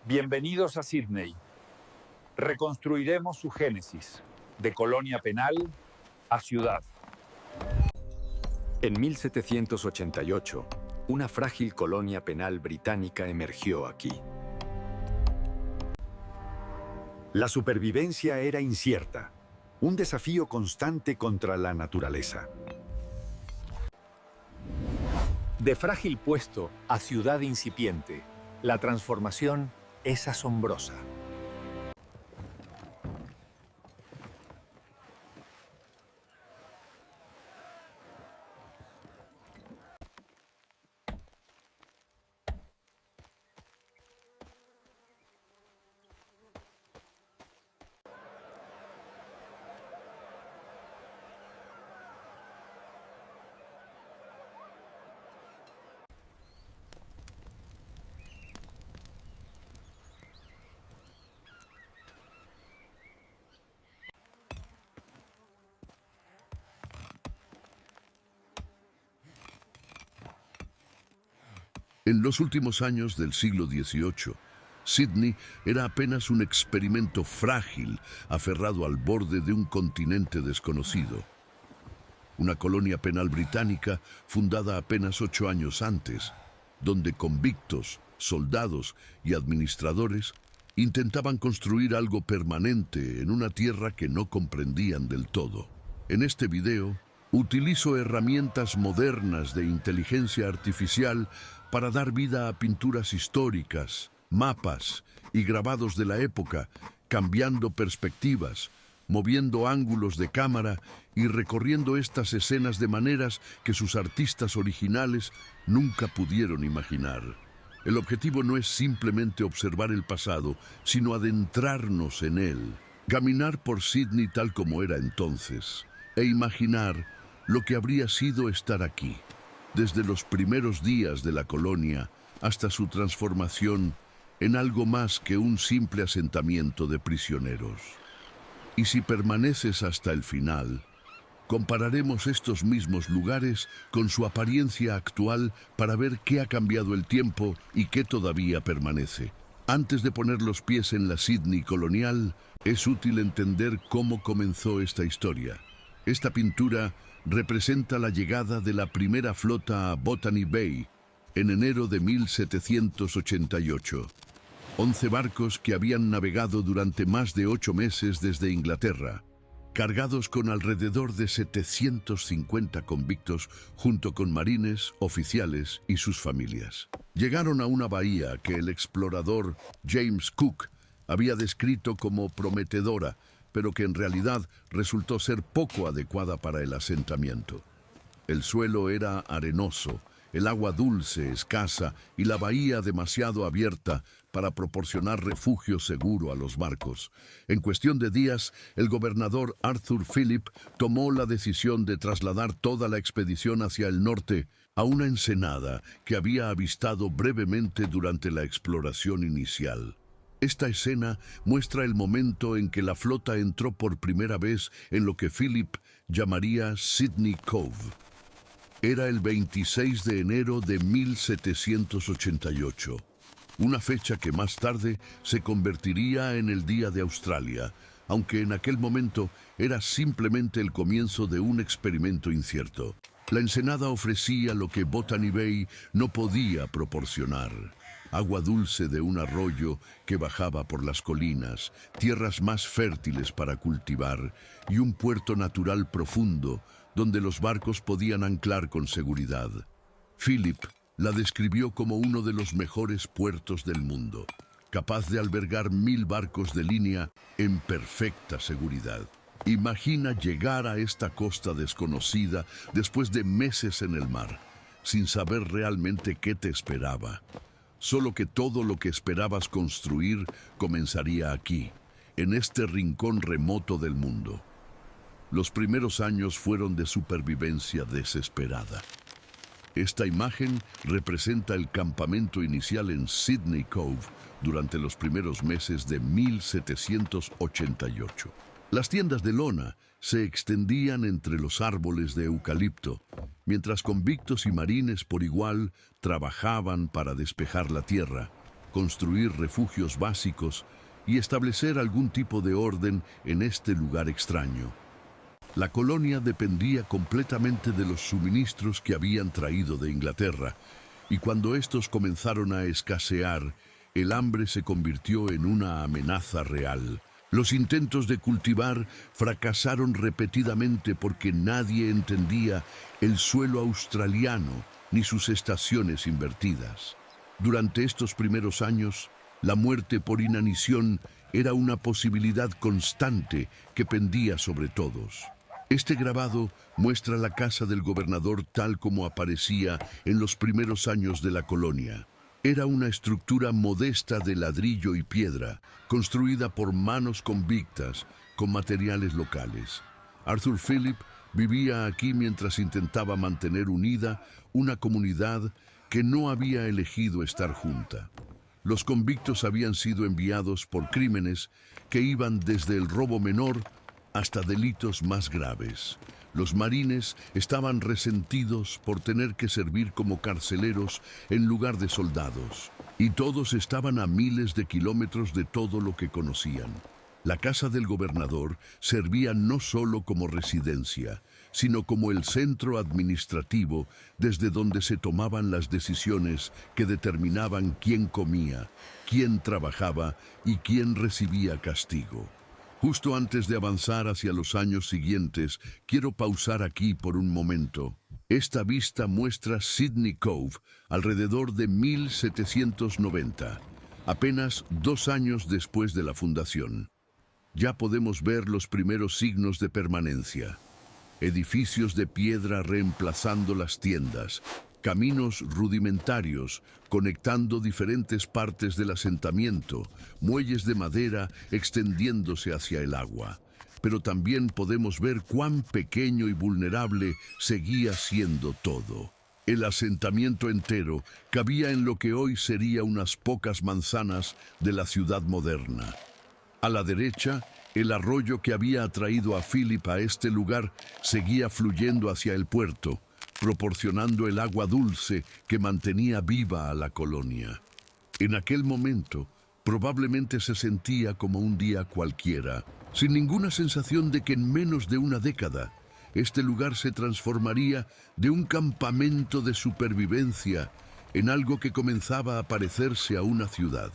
Bienvenidos a Sydney. Reconstruiremos su génesis, de colonia penal a ciudad. En 1788, una frágil colonia penal británica emergió aquí. La supervivencia era incierta, un desafío constante contra la naturaleza. De frágil puesto a ciudad incipiente, la transformación es asombrosa. En los últimos años del siglo XVIII, Sydney era apenas un experimento frágil aferrado al borde de un continente desconocido. Una colonia penal británica fundada apenas 8 años antes, donde convictos, soldados y administradores intentaban construir algo permanente en una tierra que no comprendían del todo. En este video, utilizo herramientas modernas de inteligencia artificial para dar vida a pinturas históricas, mapas y grabados de la época, cambiando perspectivas, moviendo ángulos de cámara y recorriendo estas escenas de maneras que sus artistas originales nunca pudieron imaginar. El objetivo no es simplemente observar el pasado, sino adentrarnos en él, caminar por Sydney tal como era entonces, e imaginar lo que habría sido estar aquí, desde los primeros días de la colonia hasta su transformación en algo más que un simple asentamiento de prisioneros. Y si permaneces hasta el final, compararemos estos mismos lugares con su apariencia actual para ver qué ha cambiado el tiempo y qué todavía permanece. Antes de poner los pies en la Sydney colonial, es útil entender cómo comenzó esta historia. Esta pintura representa la llegada de la primera flota a Botany Bay en enero de 1788. 11 barcos que habían navegado durante más de 8 meses desde Inglaterra, cargados con alrededor de 750 convictos junto con marines, oficiales y sus familias. Llegaron a una bahía que el explorador James Cook había descrito como prometedora, pero que en realidad resultó ser poco adecuada para el asentamiento. El suelo era arenoso, el agua dulce, escasa y la bahía demasiado abierta para proporcionar refugio seguro a los barcos. En cuestión de días, el gobernador Arthur Phillip tomó la decisión de trasladar toda la expedición hacia el norte a una ensenada que había avistado brevemente durante la exploración inicial. Esta escena muestra el momento en que la flota entró por primera vez en lo que Phillip llamaría Sydney Cove. Era el 26 de enero de 1788, una fecha que más tarde se convertiría en el Día de Australia, aunque en aquel momento era simplemente el comienzo de un experimento incierto. La ensenada ofrecía lo que Botany Bay no podía proporcionar: agua dulce de un arroyo que bajaba por las colinas, tierras más fértiles para cultivar y un puerto natural profundo donde los barcos podían anclar con seguridad. Phillip la describió como uno de los mejores puertos del mundo, capaz de albergar 1000 barcos de línea en perfecta seguridad. Imagina llegar a esta costa desconocida después de meses en el mar, sin saber realmente qué te esperaba. Solo que todo lo que esperabas construir comenzaría aquí, en este rincón remoto del mundo. Los primeros años fueron de supervivencia desesperada. Esta imagen representa el campamento inicial en Sydney Cove durante los primeros meses de 1788. Las tiendas de lona se extendían entre los árboles de eucalipto, mientras convictos y marines por igual trabajaban para despejar la tierra. construir refugios básicos y establecer algún tipo de orden en este lugar extraño. La colonia dependía completamente de los suministros que habían traído de Inglaterra, y cuando estos comenzaron a escasear, el hambre se convirtió en una amenaza real. Los intentos de cultivar fracasaron repetidamente porque nadie entendía el suelo australiano ni sus estaciones invertidas. Durante estos primeros años, la muerte por inanición era una posibilidad constante que pendía sobre todos. Este grabado muestra la casa del gobernador tal como aparecía en los primeros años de la colonia. Era una estructura modesta de ladrillo y piedra, construida por manos convictas con materiales locales. Arthur Phillip vivía aquí mientras intentaba mantener unida una comunidad que no había elegido estar junta. Los convictos habían sido enviados por crímenes que iban desde el robo menor hasta delitos más graves. Los marines estaban resentidos por tener que servir como carceleros en lugar de soldados, y todos estaban a miles de kilómetros de todo lo que conocían. La casa del gobernador servía no solo como residencia, sino como el centro administrativo desde donde se tomaban las decisiones que determinaban quién comía, quién trabajaba y quién recibía castigo. Justo antes de avanzar hacia los años siguientes, quiero pausar aquí por un momento. Esta vista muestra Sydney Cove alrededor de 1790, apenas 2 años después de la fundación. Ya podemos ver los primeros signos de permanencia. Edificios de piedra reemplazando las tiendas, caminos rudimentarios conectando diferentes partes del asentamiento, muelles de madera extendiéndose hacia el agua. Pero también podemos ver cuán pequeño y vulnerable seguía siendo todo. El asentamiento entero cabía en lo que hoy sería unas pocas manzanas de la ciudad moderna. A la derecha, el arroyo que había atraído a Phillip a este lugar seguía fluyendo hacia el puerto, proporcionando el agua dulce que mantenía viva a la colonia. En aquel momento, probablemente se sentía como un día cualquiera, sin ninguna sensación de que en menos de una década, este lugar se transformaría de un campamento de supervivencia en algo que comenzaba a parecerse a una ciudad.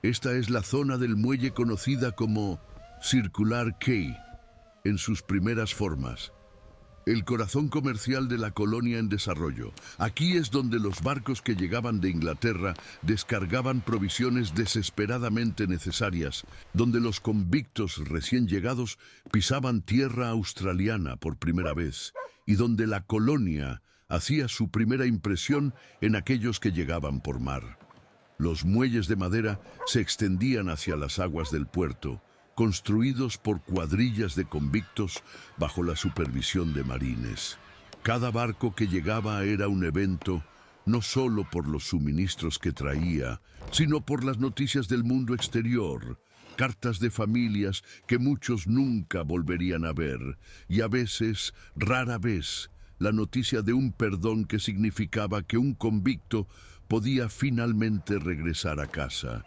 Esta es la zona del muelle conocida como Circular Quay, en sus primeras formas. El corazón comercial de la colonia en desarrollo. Aquí es donde los barcos que llegaban de Inglaterra descargaban provisiones desesperadamente necesarias, donde los convictos recién llegados pisaban tierra australiana por primera vez, y donde la colonia hacía su primera impresión en aquellos que llegaban por mar. Los muelles de madera se extendían hacia las aguas del puerto, construidos por cuadrillas de convictos bajo la supervisión de marines. Cada barco que llegaba era un evento, no solo por los suministros que traía, sino por las noticias del mundo exterior, cartas de familias que muchos nunca volverían a ver, y a veces, rara vez, la noticia de un perdón que significaba que un convicto podía finalmente regresar a casa.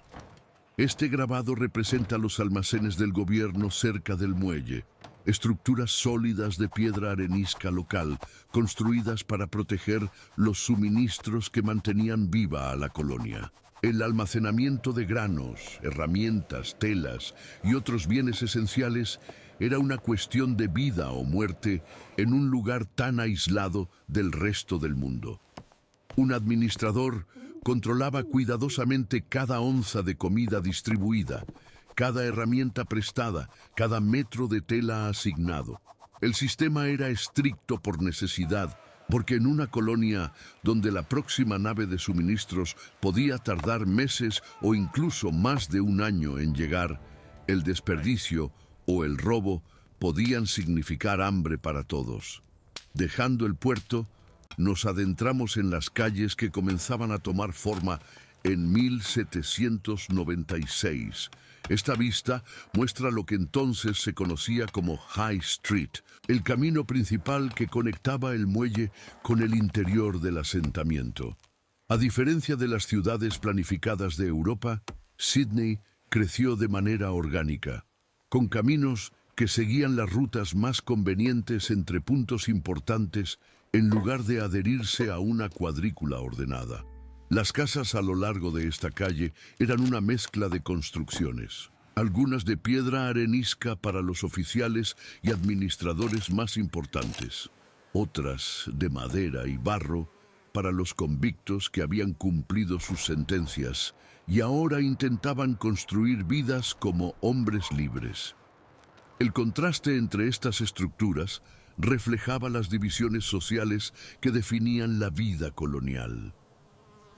Este grabado representa los almacenes del gobierno cerca del muelle, estructuras sólidas de piedra arenisca local, construidas para proteger los suministros que mantenían viva a la colonia. El almacenamiento de granos, herramientas, telas y otros bienes esenciales era una cuestión de vida o muerte en un lugar tan aislado del resto del mundo. Un administrador controlaba cuidadosamente cada onza de comida distribuida, cada herramienta prestada, cada metro de tela asignado. El sistema era estricto por necesidad, porque en una colonia donde la próxima nave de suministros podía tardar meses o incluso más de un año en llegar, el desperdicio o el robo podían significar hambre para todos. Dejando el puerto, nos adentramos en las calles que comenzaban a tomar forma en 1796. Esta vista muestra lo que entonces se conocía como High Street, el camino principal que conectaba el muelle con el interior del asentamiento. A diferencia de las ciudades planificadas de Europa, Sídney creció de manera orgánica, con caminos que seguían las rutas más convenientes entre puntos importantes en lugar de adherirse a una cuadrícula ordenada. Las casas a lo largo de esta calle eran una mezcla de construcciones, algunas de piedra arenisca para los oficiales y administradores más importantes, otras de madera y barro para los convictos que habían cumplido sus sentencias y ahora intentaban construir vidas como hombres libres. El contraste entre estas estructuras reflejaba las divisiones sociales que definían la vida colonial.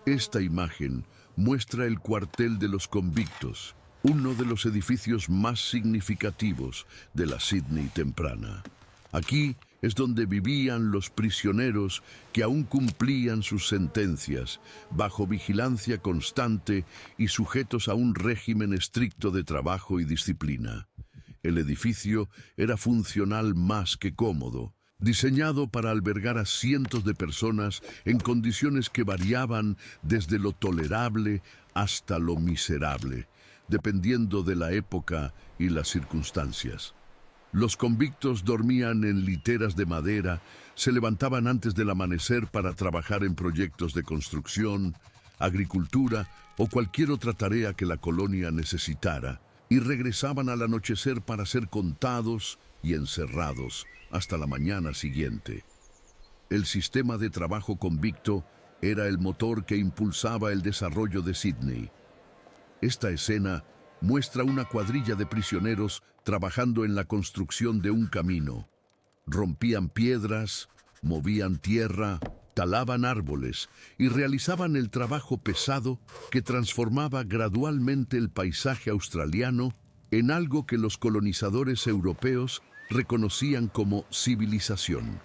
Esta imagen muestra el cuartel de los convictos, uno de los edificios más significativos de la Sídney temprana. Aquí es donde vivían los prisioneros que aún cumplían sus sentencias, bajo vigilancia constante y sujetos a un régimen estricto de trabajo y disciplina. El edificio era funcional más que cómodo, diseñado para albergar a cientos de personas en condiciones que variaban desde lo tolerable hasta lo miserable, dependiendo de la época y las circunstancias. Los convictos dormían en literas de madera, se levantaban antes del amanecer para trabajar en proyectos de construcción, agricultura o cualquier otra tarea que la colonia necesitara, y regresaban al anochecer para ser contados y encerrados hasta la mañana siguiente. El sistema de trabajo convicto era el motor que impulsaba el desarrollo de Sídney. Esta escena muestra una cuadrilla de prisioneros trabajando en la construcción de un camino. Rompían piedras, movían tierra, talaban árboles y realizaban el trabajo pesado que transformaba gradualmente el paisaje australiano en algo que los colonizadores europeos reconocían como civilización.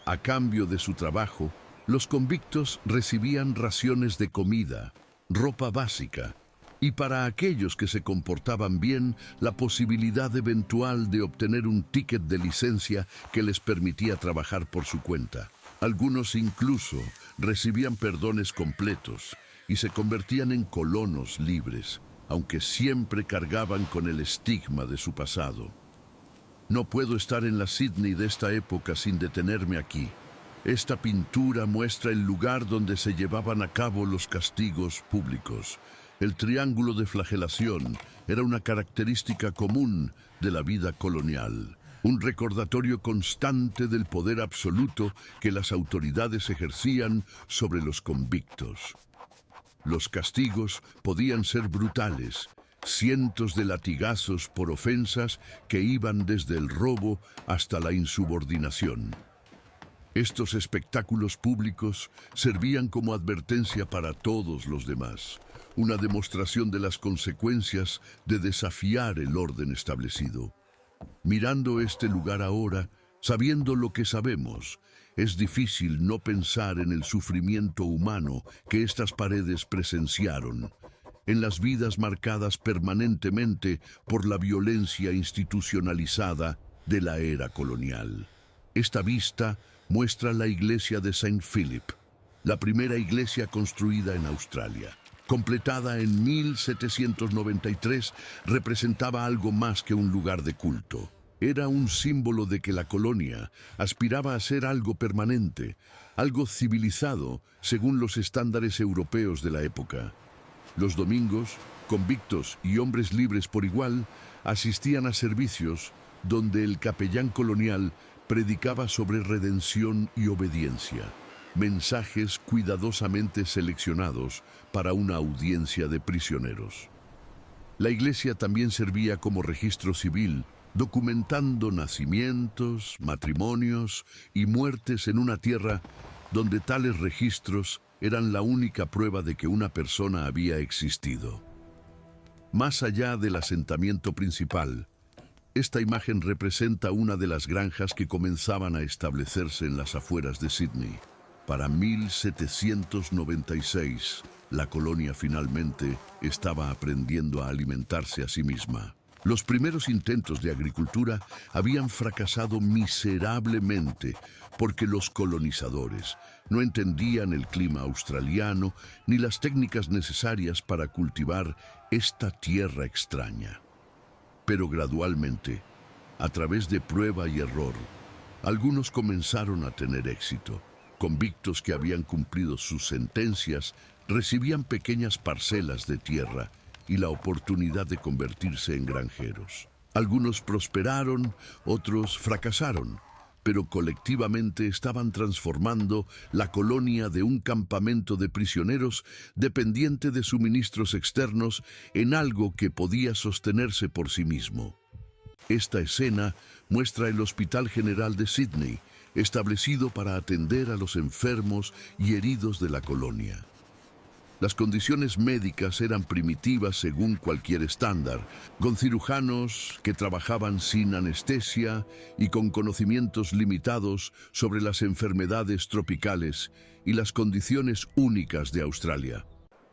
A cambio de su trabajo, los convictos recibían raciones de comida, ropa básica, y para aquellos que se comportaban bien, la posibilidad eventual de obtener un ticket de licencia que les permitía trabajar por su cuenta. Algunos incluso recibían perdones completos y se convertían en colonos libres, aunque siempre cargaban con el estigma de su pasado. No puedo estar en la Sídney de esta época sin detenerme aquí. Esta pintura muestra el lugar donde se llevaban a cabo los castigos públicos. El triángulo de flagelación era una característica común de la vida colonial, un recordatorio constante del poder absoluto que las autoridades ejercían sobre los convictos. Los castigos podían ser brutales, cientos de latigazos por ofensas que iban desde el robo hasta la insubordinación. Estos espectáculos públicos servían como advertencia para todos los demás, una demostración de las consecuencias de desafiar el orden establecido. Mirando este lugar ahora, sabiendo lo que sabemos, es difícil no pensar en el sufrimiento humano que estas paredes presenciaron, en las vidas marcadas permanentemente por la violencia institucionalizada de la era colonial. Esta vista muestra la iglesia de St. Philip, la primera iglesia construida en Australia. Completada en 1793, representaba algo más que un lugar de culto. Era un símbolo de que la colonia aspiraba a ser algo permanente, algo civilizado según los estándares europeos de la época. Los domingos, convictos y hombres libres por igual asistían a servicios donde el capellán colonial predicaba sobre redención y obediencia, mensajes cuidadosamente seleccionados para una audiencia de prisioneros. La iglesia también servía como registro civil, documentando nacimientos, matrimonios y muertes en una tierra donde tales registros eran la única prueba de que una persona había existido. Más allá del asentamiento principal, esta imagen representa una de las granjas que comenzaban a establecerse en las afueras de Sídney. Para 1796, la colonia finalmente estaba aprendiendo a alimentarse a sí misma. Los primeros intentos de agricultura habían fracasado miserablemente porque los colonizadores no entendían el clima australiano ni las técnicas necesarias para cultivar esta tierra extraña. Pero gradualmente, a través de prueba y error, algunos comenzaron a tener éxito. Convictos que habían cumplido sus sentencias recibían pequeñas parcelas de tierra y la oportunidad de convertirse en granjeros. Algunos prosperaron, otros fracasaron, pero colectivamente estaban transformando la colonia de un campamento de prisioneros dependiente de suministros externos en algo que podía sostenerse por sí mismo. Esta escena muestra el Hospital General de Sydney, establecido para atender a los enfermos y heridos de la colonia. Las condiciones médicas eran primitivas según cualquier estándar, con cirujanos que trabajaban sin anestesia y con conocimientos limitados sobre las enfermedades tropicales y las condiciones únicas de Australia.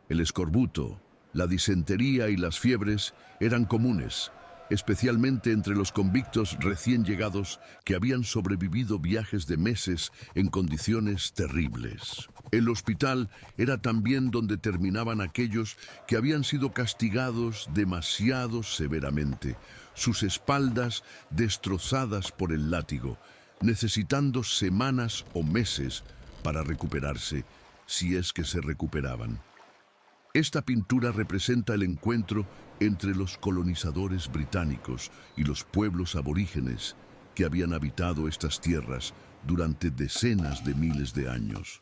El escorbuto, la disentería y las fiebres eran comunes, especialmente entre los convictos recién llegados que habían sobrevivido viajes de meses en condiciones terribles. El hospital era también donde terminaban aquellos que habían sido castigados demasiado severamente, sus espaldas destrozadas por el látigo, necesitando semanas o meses para recuperarse, si es que se recuperaban. Esta pintura representa el encuentro entre los colonizadores británicos y los pueblos aborígenes que habían habitado estas tierras durante decenas de miles de años.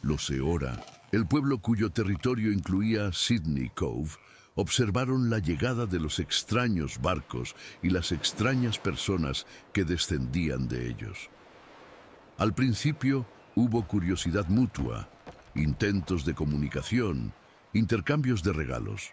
Los Eora, el pueblo cuyo territorio incluía Sydney Cove, observaron la llegada de los extraños barcos y las extrañas personas que descendían de ellos. Al principio hubo curiosidad mutua, intentos de comunicación, intercambios de regalos.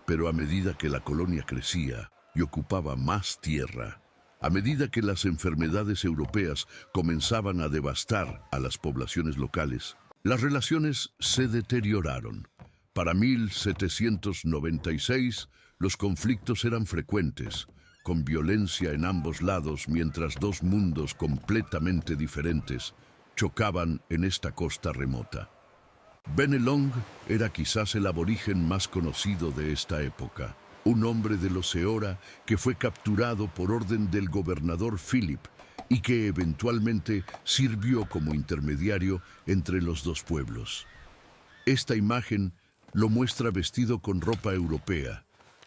Pero a medida que la colonia crecía y ocupaba más tierra, a medida que las enfermedades europeas comenzaban a devastar a las poblaciones locales, las relaciones se deterioraron. Para 1796, los conflictos eran frecuentes, con violencia en ambos lados mientras dos mundos completamente diferentes chocaban en esta costa remota. Bennelong era quizás el aborigen más conocido de esta época, un hombre de los Eora que fue capturado por orden del gobernador Philip y que eventualmente sirvió como intermediario entre los dos pueblos. Esta imagen lo muestra vestido con ropa europea,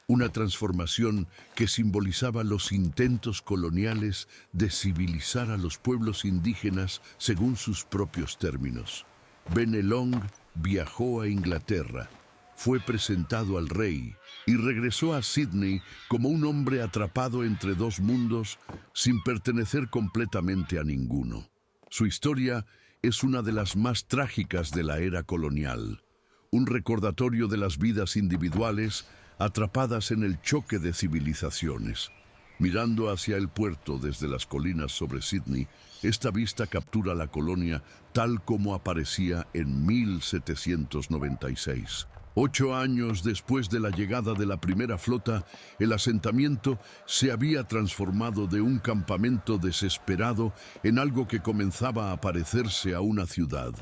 una transformación que simbolizaba los intentos coloniales de civilizar a los pueblos indígenas según sus propios términos. Bennelong viajó a Inglaterra, fue presentado al rey y regresó a Sydney como un hombre atrapado entre dos mundos sin pertenecer completamente a ninguno. Su historia es una de las más trágicas de la era colonial, un recordatorio de las vidas individuales atrapadas en el choque de civilizaciones. Mirando hacia el puerto desde las colinas sobre Sydney, esta vista captura la colonia tal como aparecía en 1796. 8 años después de la llegada de la primera flota, el asentamiento se había transformado de un campamento desesperado en algo que comenzaba a parecerse a una ciudad.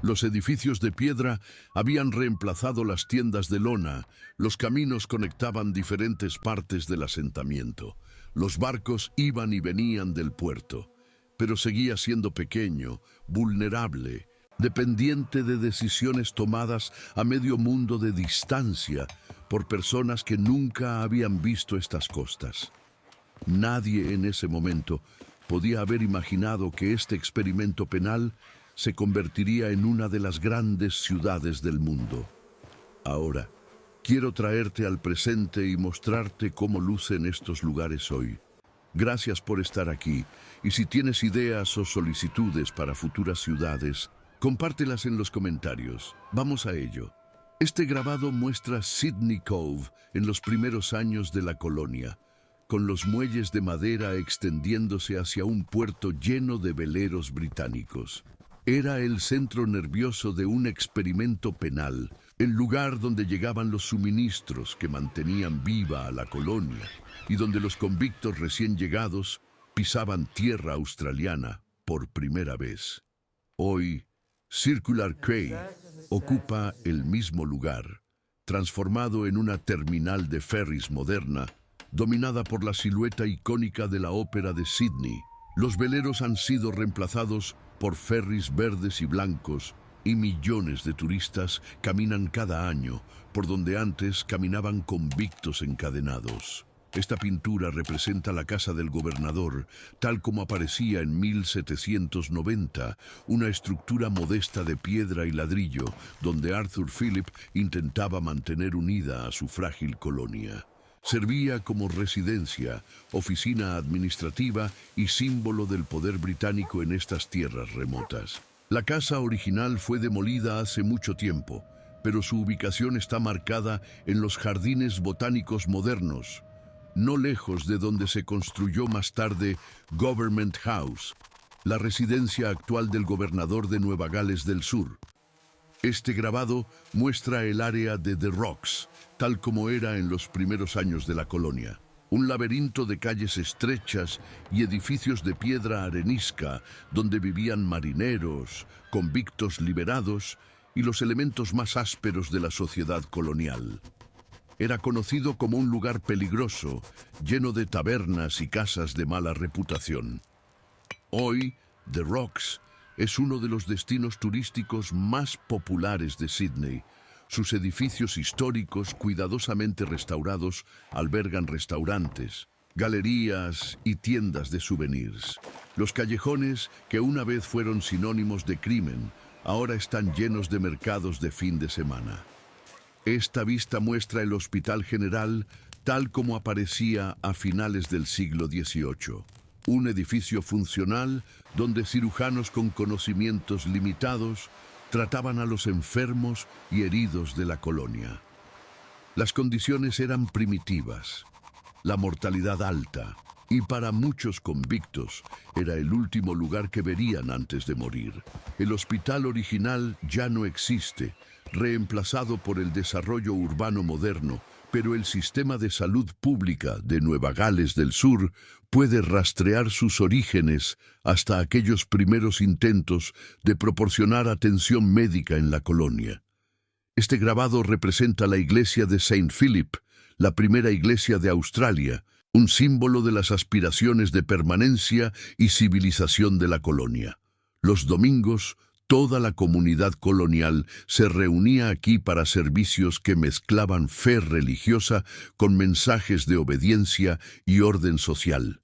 Los edificios de piedra habían reemplazado las tiendas de lona, los caminos conectaban diferentes partes del asentamiento, los barcos iban y venían del puerto, pero seguía siendo pequeño, vulnerable, dependiente de decisiones tomadas a medio mundo de distancia por personas que nunca habían visto estas costas. Nadie en ese momento podía haber imaginado que este experimento penal se convertiría en una de las grandes ciudades del mundo. Ahora, quiero traerte al presente y mostrarte cómo lucen estos lugares hoy. Gracias por estar aquí, y si tienes ideas o solicitudes para futuras ciudades, compártelas en los comentarios. Vamos a ello. Este grabado muestra Sydney Cove en los primeros años de la colonia, con los muelles de madera extendiéndose hacia un puerto lleno de veleros británicos. Era el centro nervioso de un experimento penal, el lugar donde llegaban los suministros que mantenían viva a la colonia y donde los convictos recién llegados pisaban tierra australiana por primera vez. Hoy, Circular Quay ocupa el mismo lugar, transformado en una terminal de ferries moderna, dominada por la silueta icónica de la Ópera de Sydney. Los veleros han sido reemplazados por ferries verdes y blancos, y millones de turistas caminan cada año por donde antes caminaban convictos encadenados. Esta pintura representa la casa del gobernador, tal como aparecía en 1790, una estructura modesta de piedra y ladrillo, donde Arthur Phillip intentaba mantener unida a su frágil colonia. Servía como residencia, oficina administrativa y símbolo del poder británico en estas tierras remotas. La casa original fue demolida hace mucho tiempo, pero su ubicación está marcada en los jardines botánicos modernos, no lejos de donde se construyó más tarde Government House, la residencia actual del gobernador de Nueva Gales del Sur. Este grabado muestra el área de The Rocks, tal como era en los primeros años de la colonia. Un laberinto de calles estrechas y edificios de piedra arenisca donde vivían marineros, convictos liberados y los elementos más ásperos de la sociedad colonial. Era conocido como un lugar peligroso, lleno de tabernas y casas de mala reputación. Hoy, The Rocks es uno de los destinos turísticos más populares de Sydney. Sus edificios históricos, cuidadosamente restaurados, albergan restaurantes, galerías y tiendas de souvenirs. Los callejones, que una vez fueron sinónimos de crimen, ahora están llenos de mercados de fin de semana. Esta vista muestra el Hospital General tal como aparecía a finales del siglo XVIII. Un edificio funcional donde cirujanos con conocimientos limitados trataban a los enfermos y heridos de la colonia. Las condiciones eran primitivas, la mortalidad alta, y para muchos convictos era el último lugar que verían antes de morir. El hospital original ya no existe, reemplazado por el desarrollo urbano moderno, pero el sistema de salud pública de Nueva Gales del Sur puede rastrear sus orígenes hasta aquellos primeros intentos de proporcionar atención médica en la colonia. Este grabado representa la iglesia de St. Philip, la primera iglesia de Australia, un símbolo de las aspiraciones de permanencia y civilización de la colonia. Los domingos, toda la comunidad colonial se reunía aquí para servicios que mezclaban fe religiosa con mensajes de obediencia y orden social.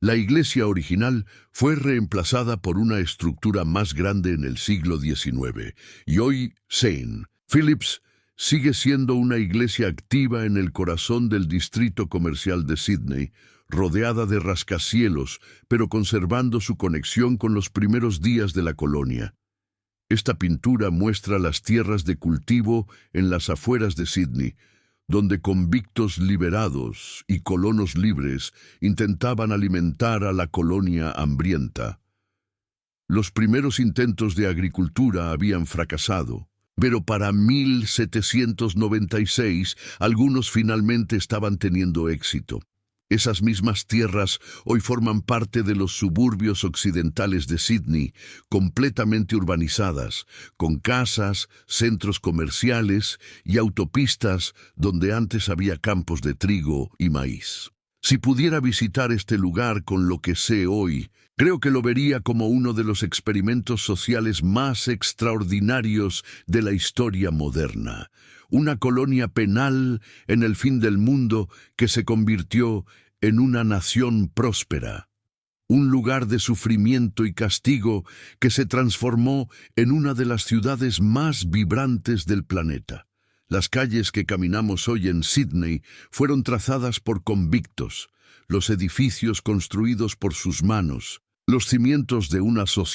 La iglesia original fue reemplazada por una estructura más grande en el siglo XIX, y hoy St. Philip's sigue siendo una iglesia activa en el corazón del distrito comercial de Sydney, rodeada de rascacielos, pero conservando su conexión con los primeros días de la colonia. Esta pintura muestra las tierras de cultivo en las afueras de Sydney, donde convictos liberados y colonos libres intentaban alimentar a la colonia hambrienta. Los primeros intentos de agricultura habían fracasado, pero para 1796 algunos finalmente estaban teniendo éxito. Esas mismas tierras hoy forman parte de los suburbios occidentales de Sydney, completamente urbanizadas, con casas, centros comerciales y autopistas donde antes había campos de trigo y maíz. Si pudiera visitar este lugar con lo que sé hoy, creo que lo vería como uno de los experimentos sociales más extraordinarios de la historia moderna. Una colonia penal en el fin del mundo que se convirtió en una nación próspera. Un lugar de sufrimiento y castigo que se transformó en una de las ciudades más vibrantes del planeta. Las calles que caminamos hoy en Sydney fueron trazadas por convictos, los edificios construidos por sus manos, los cimientos de una sociedad